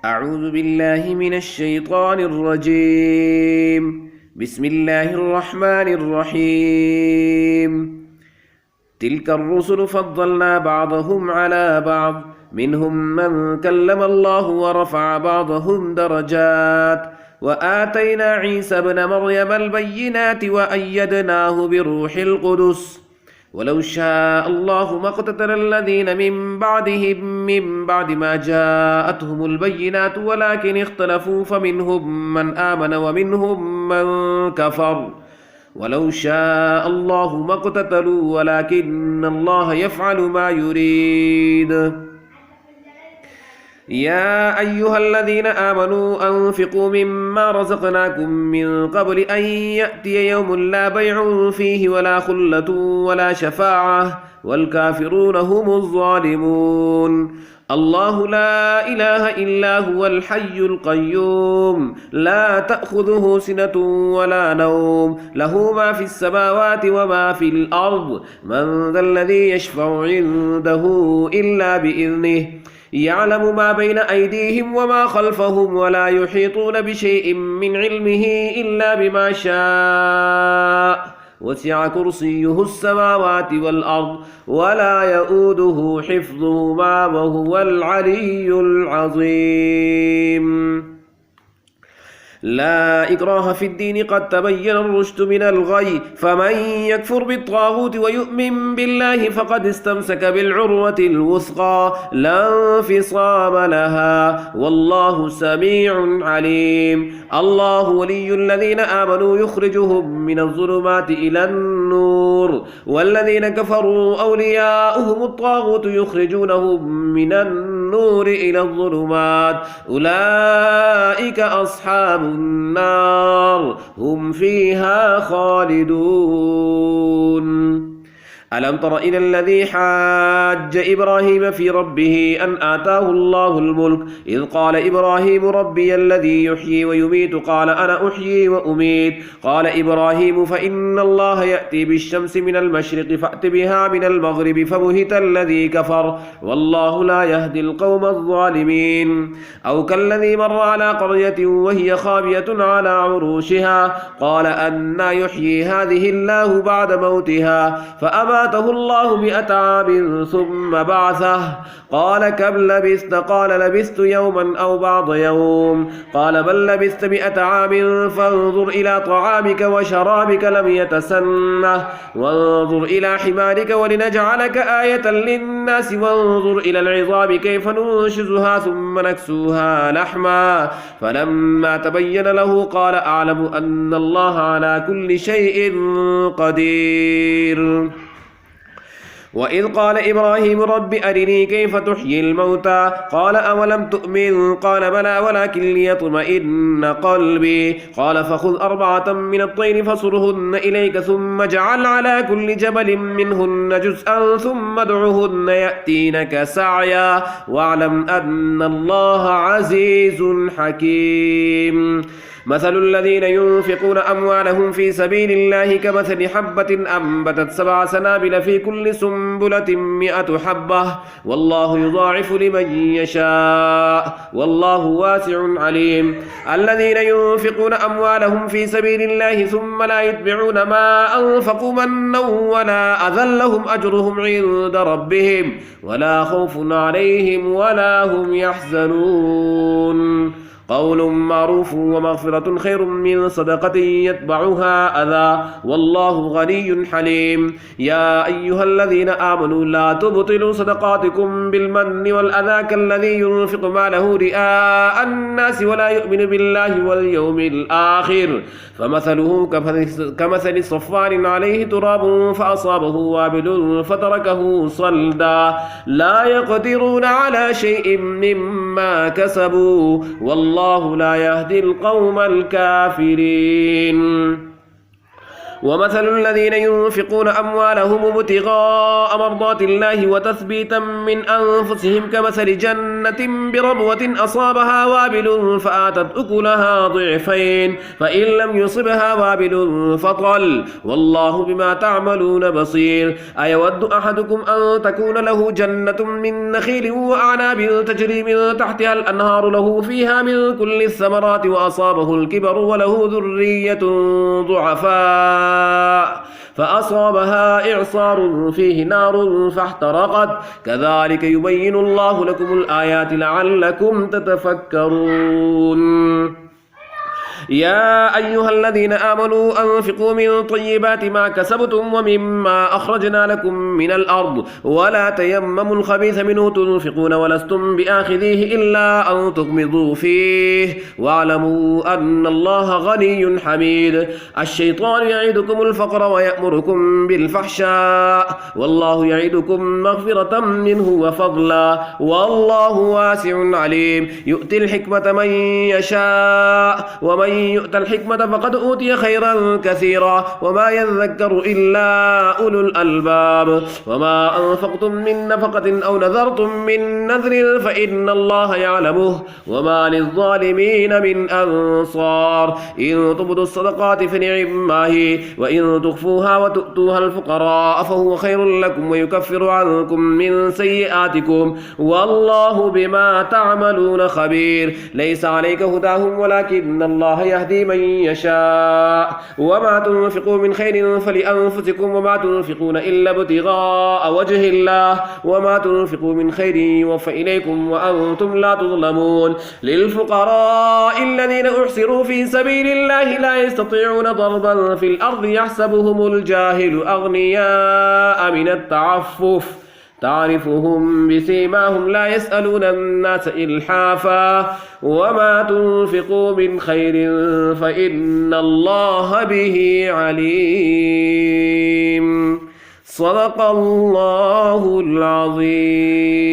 أعوذ بالله من الشيطان الرجيم. بسم الله الرحمن الرحيم. تلك الرسل فضلنا بعضهم على بعض منهم من كلم الله ورفع بعضهم درجات وآتينا عيسى ابن مريم البينات وأيدناه بروح القدس ولو شاء الله ما اقتتل الذين من بعدهم من بعد ما جاءتهم البينات ولكن اختلفوا فمنهم من آمن ومنهم من كفر ولو شاء الله ما اقتتلوا ولكن الله يفعل ما يريد. يا أيها الذين آمنوا أنفقوا مما رزقناكم من قبل أن يأتي يوم لا بيع فيه ولا خلة ولا شفاعة والكافرون هم الظالمون. الله لا إله إلا هو الحي القيوم لا تأخذه سنة ولا نوم له ما في السماوات وما في الأرض من ذا الذي يشفع عنده إلا بإذنه يعلم ما بين أيديهم وما خلفهم ولا يحيطون بشيء من علمه إلا بما شاء وسع كرسيه السماوات والأرض ولا يؤوده حفظهما وهو العلي العظيم. لا إكراه في الدين قد تبين الرشد من الغي فمن يكفر بالطاغوت ويؤمن بالله فقد استمسك بالعروة الوثقى لا انفصام لها والله سميع عليم. الله ولي الذين آمنوا يخرجهم من الظلمات إلى النور والذين كفروا أولياؤهم الطاغوت يخرجونهم من النور إلى الظلمات أولئك أصحاب النار هم فيها خالدون. ألم تر إلى الذي حاج إبراهيم في ربه أن آتاه الله الملك إذ قال إبراهيم ربي الذي يحيي ويميت قال أنا أحيي وأميت قال إبراهيم فإن الله يأتي بالشمس من المشرق فأت بها من المغرب فبهت الذي كفر والله لا يهدي القوم الظالمين. أو كالذي مر على قرية وهي خاوية على عروشها قال أنى يحيي هذه الله بعد موتها فأماته الله 100 عام ثم بعثه قال كم لبثت قال لبثت يوما أو بعض يوم قال بل لبثت 100 عام فانظر إلى طعامك وشرابك لم يتسنه وانظر إلى حمارك ولنجعلك آية للناس وانظر إلى العظام كيف ننشزها ثم نكسوها لحما فلما تبين له قال أعلم أن الله على كل شيء قدير. وإذ قال إبراهيم رب أرني كيف تحيي الموتى قال أولم تؤمن قال بلى ولكن ليطمئن قلبي قال فخذ 4 من الطير فصرهن إليك ثم اجعل على كل جبل منهن جزءا ثم ادعهن يأتينك سعيا واعلم أن الله عزيز حكيم. مثل الذين ينفقون أموالهم في سبيل الله كمثل حبة أنبتت 7 سنابل في كل سنبلة 100 حبة والله يضاعف لمن يشاء والله واسع عليم. الذين ينفقون أموالهم في سبيل الله ثم لا يتبعون ما أنفقوا منا ولا أذى لهم أجرهم عند ربهم ولا خوف عليهم ولا هم يحزنون. قول معروف ومغفرة خير من صدقة يتبعها أذى والله غني حليم. يا أيها الذين آمنوا لا تبطلوا صدقاتكم بالمن والأذى كالذي ينفق ماله رئاء الناس ولا يؤمن بالله واليوم الآخر فمثله كمثل صفان عليه تراب فأصابه وابل فتركه صلدا لا يقدرون على شيء مما كسبوا والله لا يهدي القوم الكافرين. ومثل الذين ينفقون أموالهم ابتغاء مرضات الله وتثبيتا من أنفسهم كمثل جنة جنة بربوة أصابها وابل فآتت أكلها ضعفين فإن لم يصبها وابل فطل والله بما تعملون بصير أيود أحدكم أن تكون له جنة من نخيل وأعناب تجري من تحتها الأنهار له فيها من كل الثمرات وأصابه الكبر وله ذرية ضعفاء فأصابها إعصار فيه نار فاحترقت كذلك يبين الله لكم الآيات لعلكم تتفكرون يا أيها الذين آمنوا أنفقوا من طيبات ما كسبتم ومما أخرجنا لكم من الأرض ولا تيمموا الخبيث منه تنفقون ولستم بآخذيه إلا أن تغمضوا فيه واعلموا أن الله غني حميد الشيطان يعيدكم الفقر ويأمركم بالفحشاء والله يعيدكم مغفرة منه وفضلا والله واسع عليم يؤتي الحكمة من يشاء ومن يؤت الحكمة فقد أوتي خيرا كثيرا وما يذكر إلا أولو الألباب وما أنفقتم من نفقة أو نذرتم من نذر فإن الله يعلمه وما للظالمين من أنصار إن تبدوا الصدقات فنعما هي وإن تخفوها وتؤتوها الفقراء فهو خير لكم ويكفر عنكم من سيئاتكم والله بما تعملون خبير ليس عليك هداهم ولكن الله يهدي من يشاء وما تنفقوا من خير فلأنفسكم وما تنفقون إلا ابتغاء وجه الله وما تنفقوا من خير يوفى إليكم وأنتم لا تظلمون للفقراء الذين أحصروا في سبيل الله لا يستطيعون ضربا في الأرض يحسبهم الجاهل أغنياء من التعفف تعرفهم بسيماهم لا يسألون الناس إلحافا وما تنفقوا من خير فإن الله به عليم صدق الله العظيم.